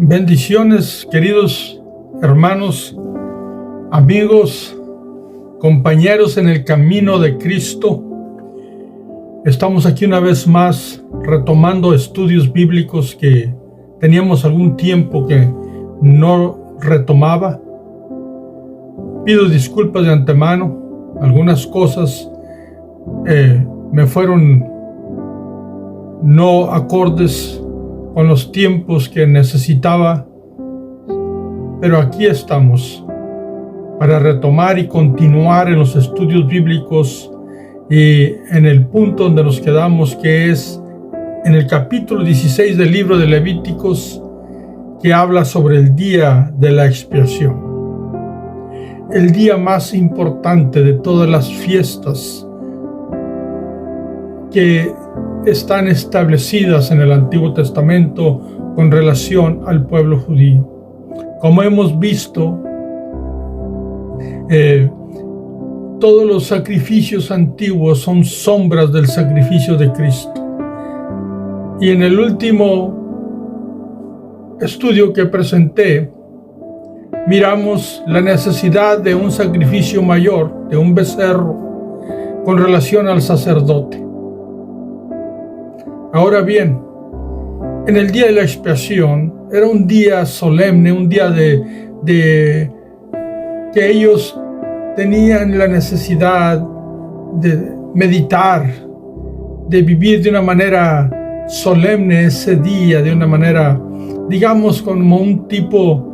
Bendiciones, queridos hermanos, amigos, compañeros en el camino de Cristo. Estamos aquí una vez más retomando estudios bíblicos que teníamos algún tiempo que no retomaba. Pido disculpas de antemano. Algunas cosas me fueron no acordes con los tiempos que necesitaba, pero aquí estamos para retomar y continuar en los estudios bíblicos y en el punto donde nos quedamos, que es en el capítulo 16 del libro de Levíticos, que habla sobre el día de la expiación, el día más importante de todas las fiestas que están establecidas en el Antiguo Testamento con relación al pueblo judío. Como hemos visto, todos los sacrificios antiguos son sombras del sacrificio de Cristo. Y en el último estudio que presenté, miramos la necesidad de un sacrificio mayor, de un becerro, con relación al sacerdote. Ahora bien, en el día de la expiación era un día solemne, un día de que ellos tenían la necesidad de meditar, de vivir de una manera solemne ese día, de una manera, digamos, como un tipo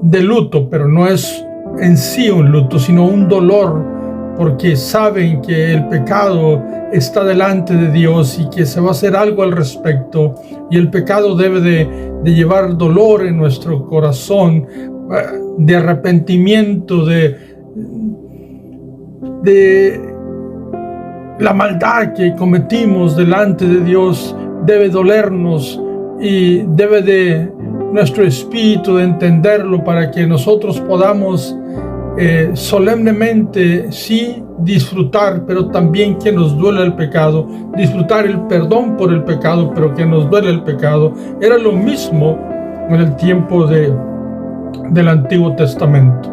de luto, pero no es en sí un luto, sino un dolor, porque saben que el pecado está delante de Dios y que se va a hacer algo al respecto, y el pecado debe de llevar dolor en nuestro corazón, de arrepentimiento, de la maldad que cometimos delante de Dios. Debe dolernos y debe de nuestro espíritu de entenderlo, para que nosotros podamos solemnemente sí disfrutar, pero también que nos duele el pecado, disfrutar el perdón por el pecado, pero que nos duele el pecado. Era lo mismo en el tiempo del Antiguo Testamento.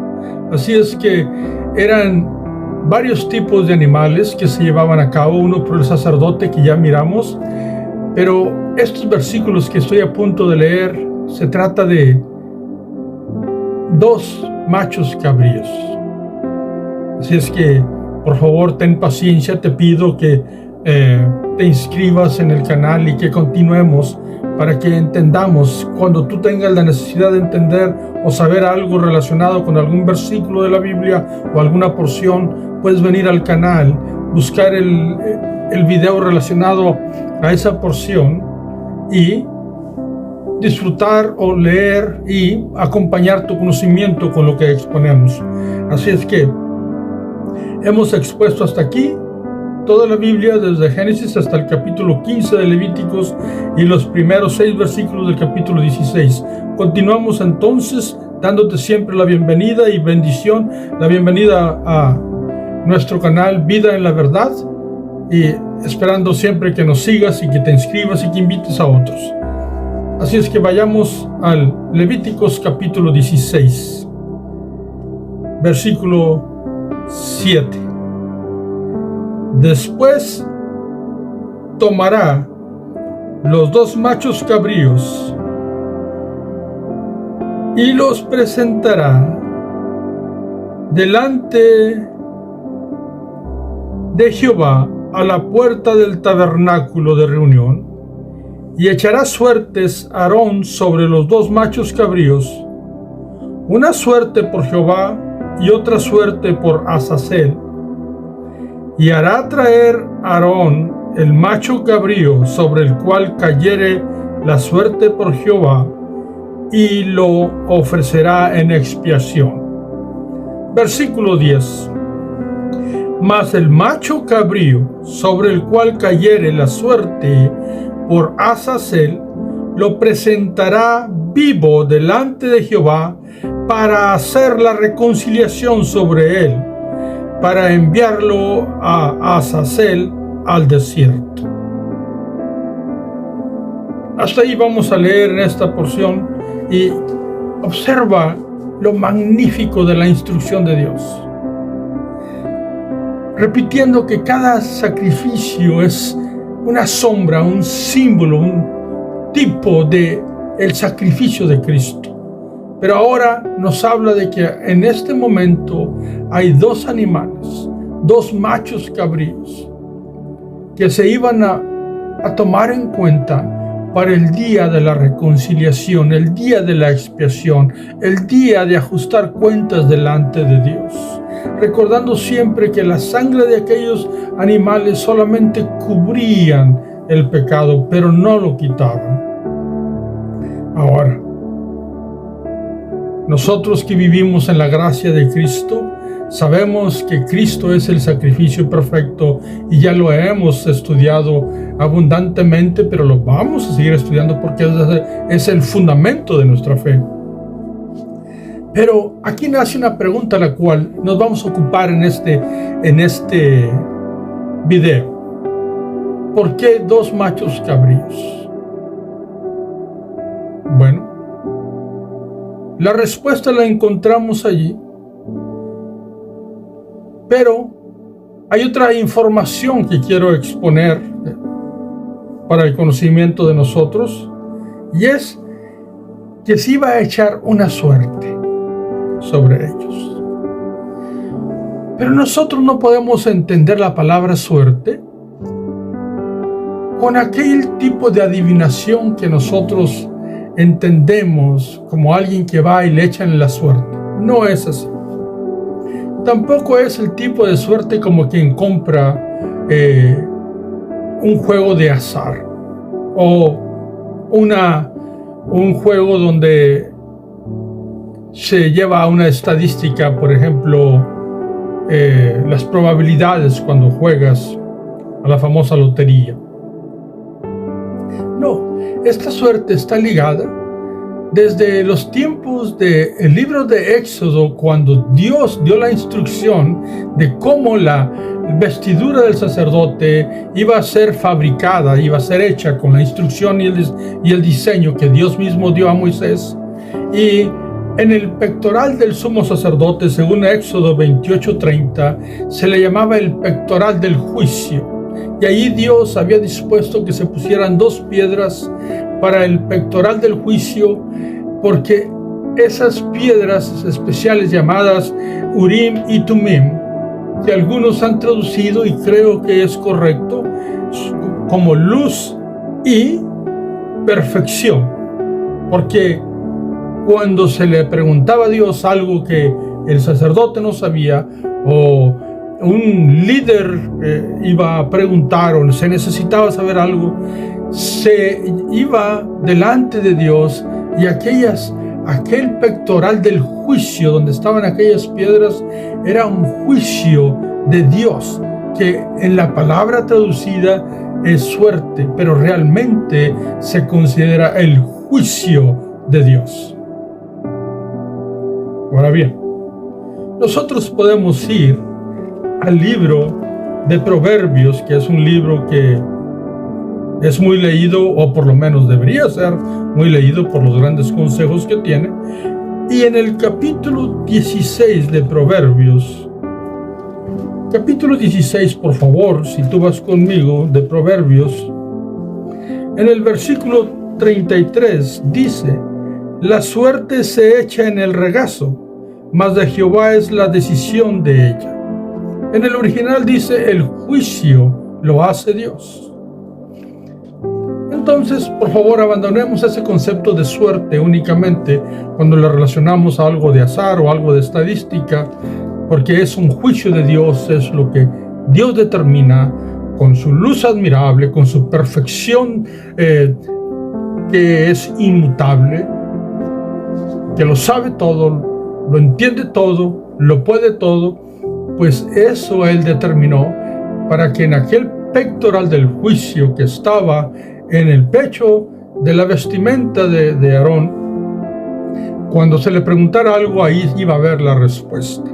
Así es que eran varios tipos de animales que se llevaban a cabo, uno por el sacerdote, que ya miramos, pero estos versículos que estoy a punto de leer, se trata de 2 machos cabríos. Así es que, por favor, ten paciencia. Te pido que te inscribas en el canal y que continuemos para que entendamos. Cuando tú tengas la necesidad de entender o saber algo relacionado con algún versículo de la Biblia o alguna porción, puedes venir al canal, buscar el video relacionado a esa porción y disfrutar o leer y acompañar tu conocimiento con lo que exponemos. Así es que hemos expuesto hasta aquí toda la Biblia, desde Génesis hasta el capítulo 15 de Levíticos y los primeros 6 versículos del capítulo 16. Continuamos entonces dándote siempre la bienvenida y bendición, la bienvenida a nuestro canal Vida en la Verdad, y esperando siempre que nos sigas y que te inscribas y que invites a otros. Así es que vayamos al Levíticos capítulo 16, versículo 7. Después tomará los 2 machos cabríos y los presentará delante de Jehová a la puerta del tabernáculo de reunión, y echará suertes Aarón sobre los 2 machos cabríos, una suerte por Jehová y otra suerte por Azazel. Y hará traer Aarón el macho cabrío sobre el cual cayere la suerte por Jehová, y lo ofrecerá en expiación. Versículo 10. Mas el macho cabrío sobre el cual cayere la suerte por Azazel, lo presentará vivo delante de Jehová para hacer la reconciliación sobre él, para enviarlo a Azazel al desierto. Hasta ahí vamos a leer en esta porción y observa lo magnífico de la instrucción de Dios. Repitiendo que cada sacrificio es una sombra, un símbolo, un tipo de el sacrificio de Cristo. Pero ahora nos habla de que en este momento hay dos animales, dos machos cabríos, que se iban a tomar en cuenta para el día de la reconciliación, el día de la expiación, el día de ajustar cuentas delante de Dios. Recordando siempre que la sangre de aquellos animales solamente cubrían el pecado, pero no lo quitaban. Ahora, nosotros que vivimos en la gracia de Cristo, sabemos que Cristo es el sacrificio perfecto y ya lo hemos estudiado abundantemente, pero lo vamos a seguir estudiando porque es el fundamento de nuestra fe. Pero aquí nace una pregunta a la cual nos vamos a ocupar en este video. ¿Por qué dos machos cabríos? Bueno, la respuesta la encontramos allí. Pero hay otra información que quiero exponer para el conocimiento de nosotros, y es que se iba a echar una suerte sobre ellos. Pero nosotros no podemos entender la palabra suerte con aquel tipo de adivinación que nosotros entendemos como alguien que va y le echan la suerte. No es así. Tampoco es el tipo de suerte como quien compra un juego de azar o un juego donde se lleva una estadística, por ejemplo, las probabilidades cuando juegas a la famosa lotería. No, esta suerte está ligada desde los tiempos del libro de Éxodo, cuando Dios dio la instrucción de cómo la vestidura del sacerdote iba a ser fabricada, iba a ser hecha con la instrucción y el diseño que Dios mismo dio a Moisés. Y en el pectoral del sumo sacerdote, según Éxodo 28:30, se le llamaba el pectoral del juicio. Y ahí Dios había dispuesto que se pusieran dos piedras para el pectoral del juicio, porque esas piedras especiales llamadas Urim y Tumim, que algunos han traducido, y creo que es correcto, como luz y perfección, porque cuando se le preguntaba a Dios algo que el sacerdote no sabía, o un líder iba a preguntar, o se necesitaba saber algo, se iba delante de Dios, y aquel pectoral del juicio donde estaban aquellas piedras era un juicio de Dios, que en la palabra traducida es suerte, pero realmente se considera el juicio de Dios. Ahora bien, nosotros podemos ir al libro de Proverbios, que es un libro que es muy leído, o por lo menos debería ser muy leído por los grandes consejos que tiene. Y en el capítulo 16 de Proverbios, capítulo 16, por favor, si tú vas conmigo, de Proverbios, en el versículo 33 dice: la suerte se echa en el regazo, mas de Jehová es la decisión de ella. En el original dice: el juicio lo hace Dios. Entonces, por favor, abandonemos ese concepto de suerte únicamente cuando lo relacionamos a algo de azar o algo de estadística, porque es un juicio de Dios, es lo que Dios determina con su luz admirable, con su perfección que es inmutable, que lo sabe todo, lo entiende todo, lo puede todo. Pues eso Él determinó para que en aquel pectoral del juicio que estaba en el pecho de la vestimenta de Aarón, cuando se le preguntara algo, ahí iba a haber la respuesta.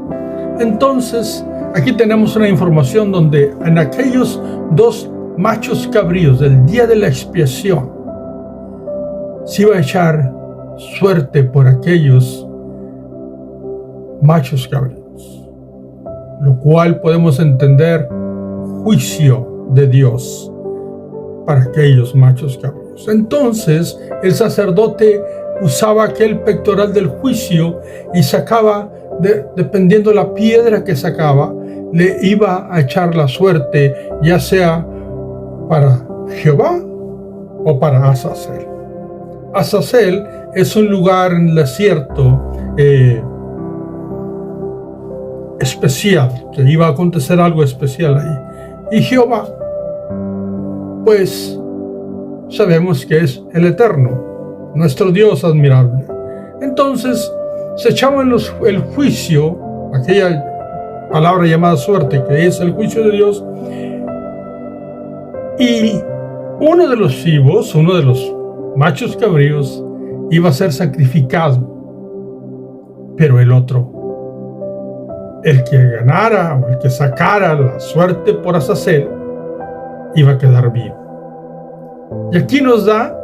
Entonces, aquí tenemos una información donde en aquellos dos machos cabríos del día de la expiación, se iba a echar suerte por aquellos machos cabríos, lo cual podemos entender juicio de Dios para aquellos machos cabríos. Entonces el sacerdote usaba aquel pectoral del juicio y sacaba, dependiendo la piedra que sacaba, le iba a echar la suerte, ya sea para Jehová o para Azazel. Azazel es un lugar en el desierto especial, que iba a acontecer algo especial ahí. Y Jehová, pues sabemos que es el Eterno, nuestro Dios admirable. Entonces se echaban el juicio, aquella palabra llamada suerte, que es el juicio de Dios, y uno de los chivos, uno de los machos cabríos, iba a ser sacrificado, pero el otro, el que ganara o el que sacara la suerte por Azazel, iba a quedar vivo. Y aquí nos da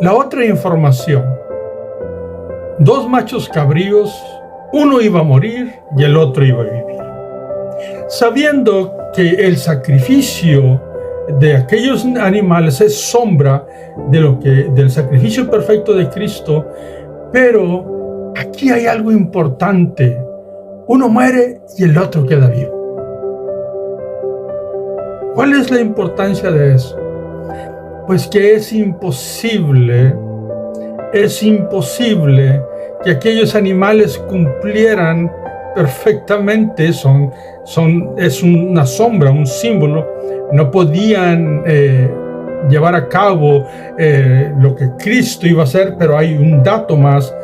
la otra información. Dos machos cabríos, uno iba a morir y el otro iba a vivir. Sabiendo que el sacrificio de aquellos animales es sombra del sacrificio perfecto de Cristo, pero aquí hay algo importante. Uno muere y el otro queda vivo. ¿Cuál es la importancia de eso? Pues que es imposible que aquellos animales cumplieran perfectamente, es una sombra, un símbolo, no podían llevar a cabo lo que Cristo iba a hacer, pero hay un dato más: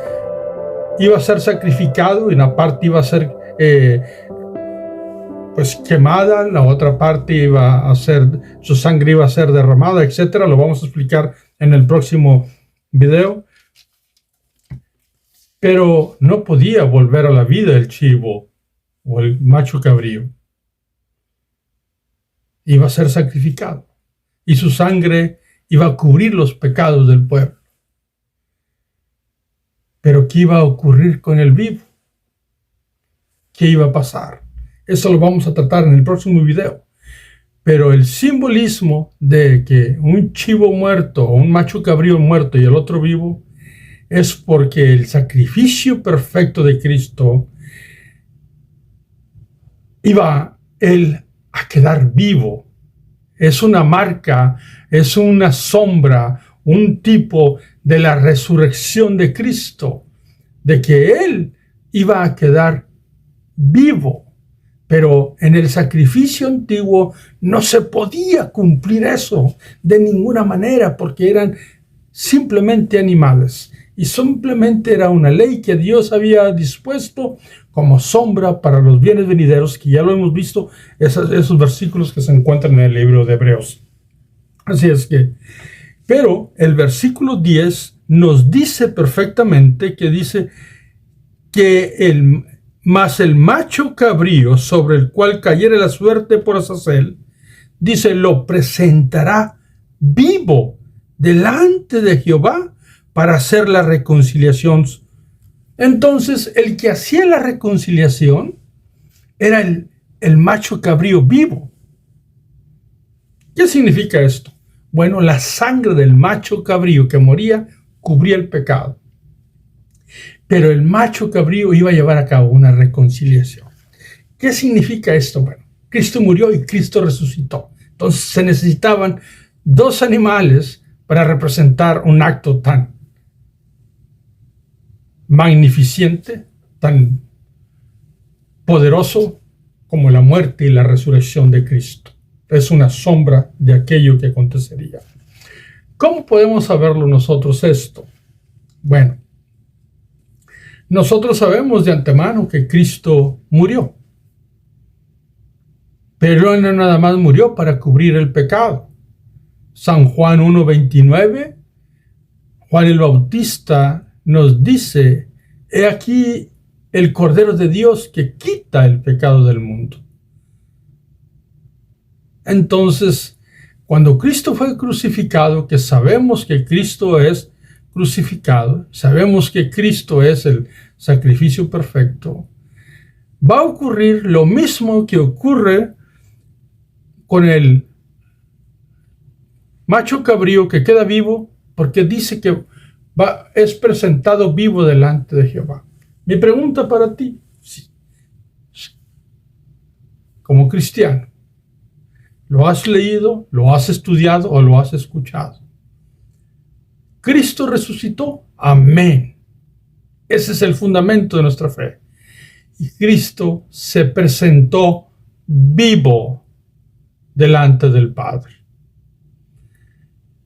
iba a ser sacrificado y una parte iba a ser pues quemada, la otra parte iba a ser, su sangre iba a ser derramada, etcétera. Lo vamos a explicar en el próximo video. Pero no podía volver a la vida el chivo o el macho cabrío. Iba a ser sacrificado y su sangre iba a cubrir los pecados del pueblo. Pero ¿qué iba a ocurrir con el vivo? ¿Qué iba a pasar? Eso lo vamos a tratar en el próximo video. Pero el simbolismo de que un chivo muerto o un macho cabrío muerto y el otro vivo es porque el sacrificio perfecto de Cristo iba él a quedar vivo. Es una marca, es una sombra, un tipo de la resurrección de Cristo, de que él iba a quedar vivo. Pero en el sacrificio antiguo no se podía cumplir eso de ninguna manera, porque eran simplemente animales. Y simplemente era una ley que Dios había dispuesto como sombra para los bienes venideros, que ya lo hemos visto, esos versículos que se encuentran en el libro de Hebreos. Así es que, pero el versículo 10 nos dice perfectamente que dice que el macho cabrío sobre el cual cayere la suerte por Azazel, dice, lo presentará vivo delante de Jehová para hacer la reconciliación. Entonces, el que hacía la reconciliación era el macho cabrío vivo. ¿Qué significa esto? Bueno, la sangre del macho cabrío que moría cubría el pecado. Pero el macho cabrío iba a llevar a cabo una reconciliación. ¿Qué significa esto? Bueno, Cristo murió y Cristo resucitó. Entonces se necesitaban dos animales para representar un acto tan magnificente, tan poderoso como la muerte y la resurrección de Cristo. Es una sombra de aquello que acontecería. ¿Cómo podemos saberlo nosotros esto? Bueno, nosotros sabemos de antemano que Cristo murió, pero no nada más murió para cubrir el pecado. San Juan 1:29, Juan el Bautista nos dice: he aquí el Cordero de Dios que quita el pecado del mundo. Entonces, cuando Cristo fue crucificado, que sabemos que Cristo es crucificado, sabemos que Cristo es el sacrificio perfecto, va a ocurrir lo mismo que ocurre con el macho cabrío que queda vivo, porque dice que es presentado vivo delante de Jehová. Mi pregunta para ti, como cristiano, ¿lo has leído, lo has estudiado o lo has escuchado? ¿Cristo resucitó? Amén. Ese es el fundamento de nuestra fe. Y Cristo se presentó vivo delante del Padre.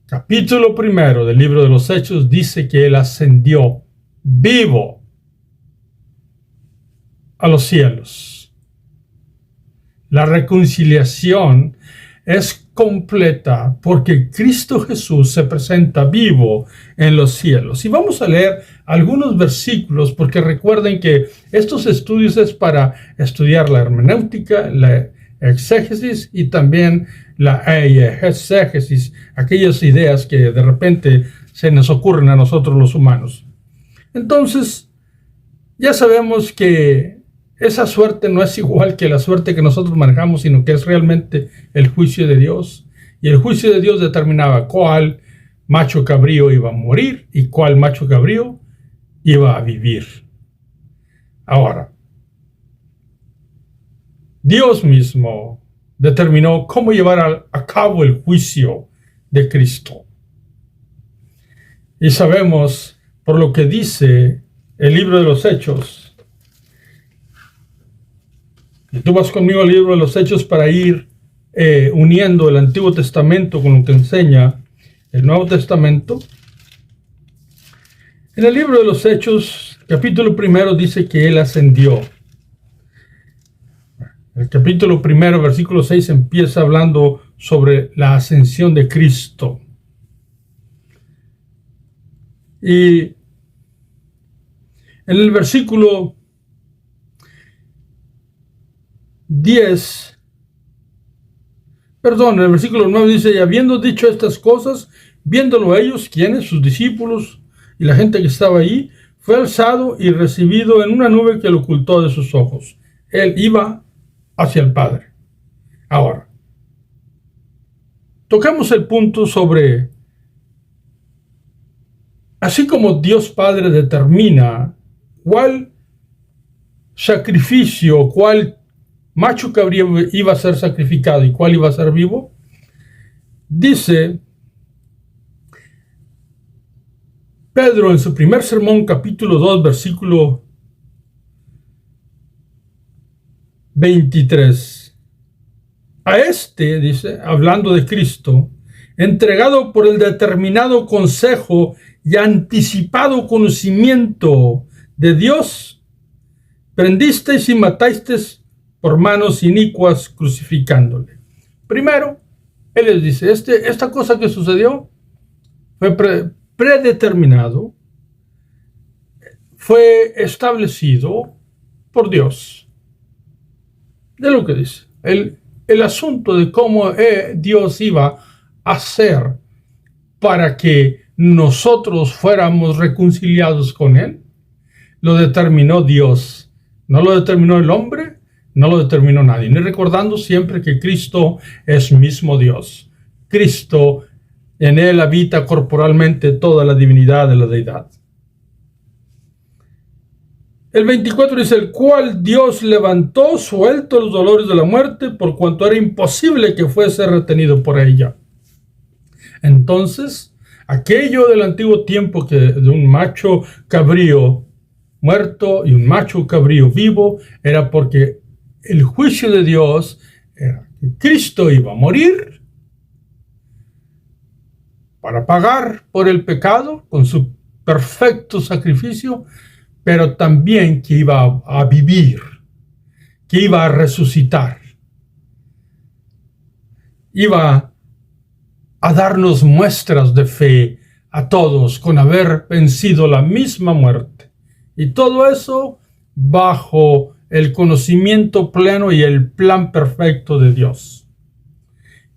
Capítulo 1 del libro de los Hechos dice que Él ascendió vivo a los cielos. La reconciliación es completa porque Cristo Jesús se presenta vivo en los cielos. Y vamos a leer algunos versículos porque recuerden que estos estudios es para estudiar la hermenéutica, la exégesis y también la exégesis, aquellas ideas que de repente se nos ocurren a nosotros los humanos. Entonces, ya sabemos que esa suerte no es igual que la suerte que nosotros manejamos, sino que es realmente el juicio de Dios. Y el juicio de Dios determinaba cuál macho cabrío iba a morir y cuál macho cabrío iba a vivir. Ahora, Dios mismo determinó cómo llevar a cabo el juicio de Cristo. Y sabemos, por lo que dice el libro de los Hechos, y tú vas conmigo al libro de los Hechos para ir uniendo el Antiguo Testamento con lo que enseña el Nuevo Testamento. En el libro de los Hechos, capítulo 1, dice que Él ascendió. El capítulo 1, versículo 6, empieza hablando sobre la ascensión de Cristo. Y en el versículo en el versículo 9 dice, y habiendo dicho estas cosas, viéndolo ellos, quienes, sus discípulos y la gente que estaba ahí, fue alzado y recibido en una nube que lo ocultó de sus ojos. Él iba hacia el Padre. Ahora, tocamos el punto sobre, así como Dios Padre determina cuál sacrificio, cuál macho cabrío iba a ser sacrificado y cuál iba a ser vivo, dice Pedro en su primer sermón, capítulo 2, versículo 23. A este, dice, hablando de Cristo, entregado por el determinado consejo y anticipado conocimiento de Dios, prendisteis y matasteis por manos inicuas crucificándole. Primero, Él les dice, esta cosa que sucedió fue predeterminado, fue establecido por Dios. De lo que dice. El asunto de cómo Dios iba a hacer para que nosotros fuéramos reconciliados con Él, lo determinó Dios. No lo determinó el hombre, no lo determinó nadie. Y recordando siempre que Cristo es mismo Dios. Cristo, en Él habita corporalmente toda la divinidad de la deidad. El 24 dice, el cual Dios levantó suelto los dolores de la muerte, por cuanto era imposible que fuese retenido por ella. Entonces, aquello del antiguo tiempo que de un macho cabrío muerto y un macho cabrío vivo, era porque el juicio de Dios era que Cristo iba a morir para pagar por el pecado con su perfecto sacrificio, pero también que iba a vivir, que iba a resucitar, iba a darnos muestras de fe a todos con haber vencido la misma muerte. Y todo eso bajo el conocimiento pleno y el plan perfecto de Dios.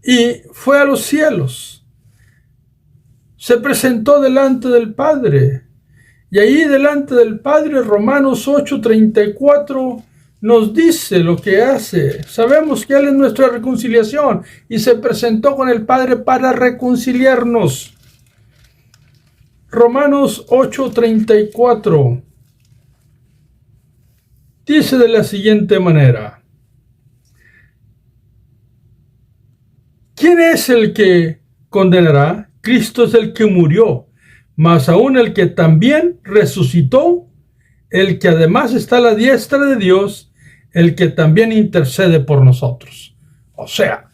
Y fue a los cielos. se presentó delante del Padre. Y ahí delante del Padre, Romanos 8:34 nos dice lo que hace. Sabemos que Él es nuestra reconciliación y se presentó con el Padre para reconciliarnos. Romanos 8:34 dice de la siguiente manera: ¿quién es el que condenará? Cristo es el que murió, mas aún el que también resucitó, el que además está a la diestra de Dios, el que también intercede por nosotros. O sea,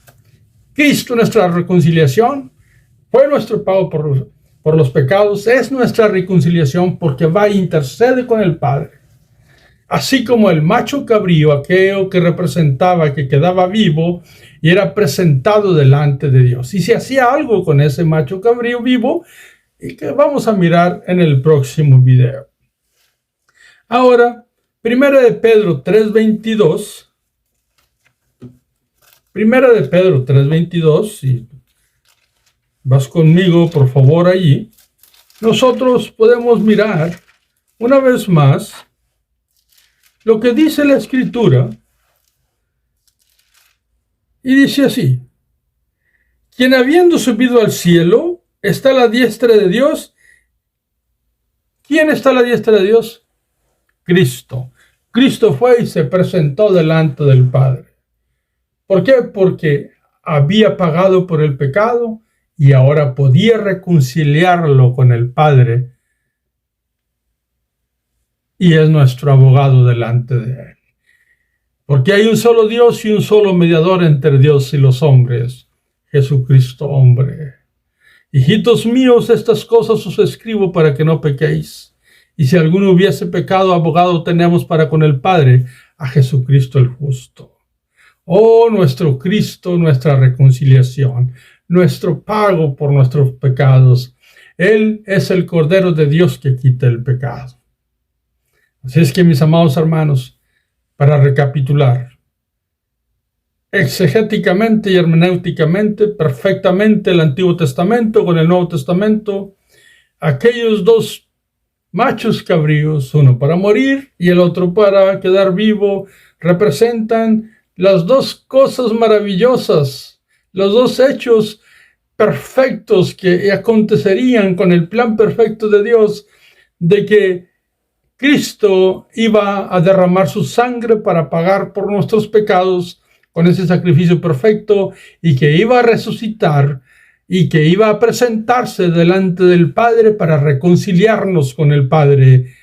Cristo, nuestra reconciliación, fue nuestro pago por los pecados, es nuestra reconciliación porque va e intercede con el Padre. Así como el macho cabrío, aquello que representaba que quedaba vivo y era presentado delante de Dios. Y se hacía algo con ese macho cabrío vivo y que vamos a mirar en el próximo video. Ahora, Primera de Pedro 3:22. Primera de Pedro 3:22, si vas conmigo, por favor, allí, nosotros podemos mirar una vez más lo que dice la Escritura, y dice así: quien habiendo subido al cielo está a la diestra de Dios. ¿Quién está a la diestra de Dios? Cristo. Cristo fue y se presentó delante del Padre. ¿Por qué? Porque había pagado por el pecado y ahora podía reconciliarlo con el Padre, y es nuestro abogado delante de Él. Porque hay un solo Dios y un solo mediador entre Dios y los hombres, Jesucristo hombre. Hijitos míos, estas cosas os escribo para que no pequéis. Y si alguno hubiese pecado, abogado tenemos para con el Padre, a Jesucristo el justo. Oh, nuestro Cristo, nuestra reconciliación, nuestro pago por nuestros pecados. Él es el Cordero de Dios que quita el pecado. Así es que, mis amados hermanos, para recapitular, exegéticamente y hermenéuticamente, perfectamente el Antiguo Testamento con el Nuevo Testamento, aquellos dos machos cabríos, uno para morir y el otro para quedar vivo, representan las dos cosas maravillosas, los dos hechos perfectos que acontecerían con el plan perfecto de Dios, de que Cristo iba a derramar su sangre para pagar por nuestros pecados con ese sacrificio perfecto, y que iba a resucitar y que iba a presentarse delante del Padre para reconciliarnos con el Padre,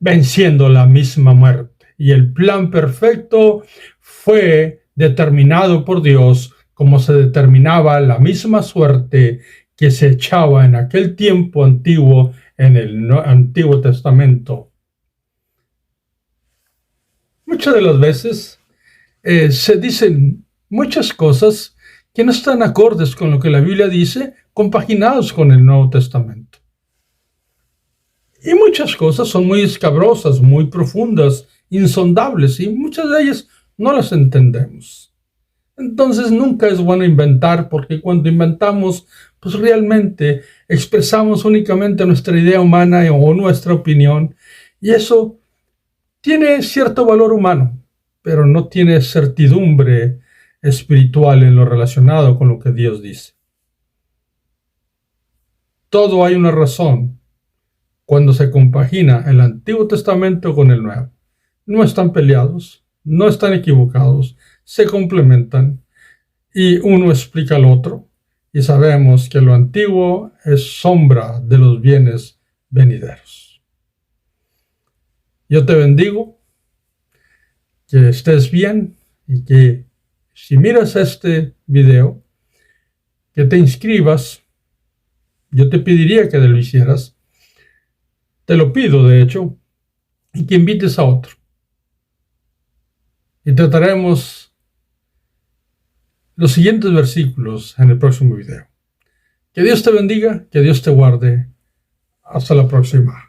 venciendo la misma muerte. Y el plan perfecto fue determinado por Dios, como se determinaba la misma suerte que se echaba en aquel tiempo antiguo en el Antiguo Testamento. Muchas de las veces se dicen muchas cosas que no están acordes con lo que la Biblia dice, compaginados con el Nuevo Testamento. Y muchas cosas son muy escabrosas, muy profundas, insondables, y muchas de ellas no las entendemos. Entonces nunca es bueno inventar, porque cuando inventamos, pues realmente expresamos únicamente nuestra idea humana o nuestra opinión, y eso tiene cierto valor humano, pero no tiene certidumbre espiritual en lo relacionado con lo que Dios dice. Todo hay una razón cuando se compagina el Antiguo Testamento con el Nuevo. No están peleados, no están equivocados, se complementan y uno explica al otro, y sabemos que lo antiguo es sombra de los bienes venideros. Yo te bendigo, que estés bien, y que si miras este video, que te inscribas. Yo te pediría que lo hicieras, te lo pido de hecho, y que invites a otro. Y trataremos los siguientes versículos en el próximo video. Que Dios te bendiga, que Dios te guarde. Hasta la próxima.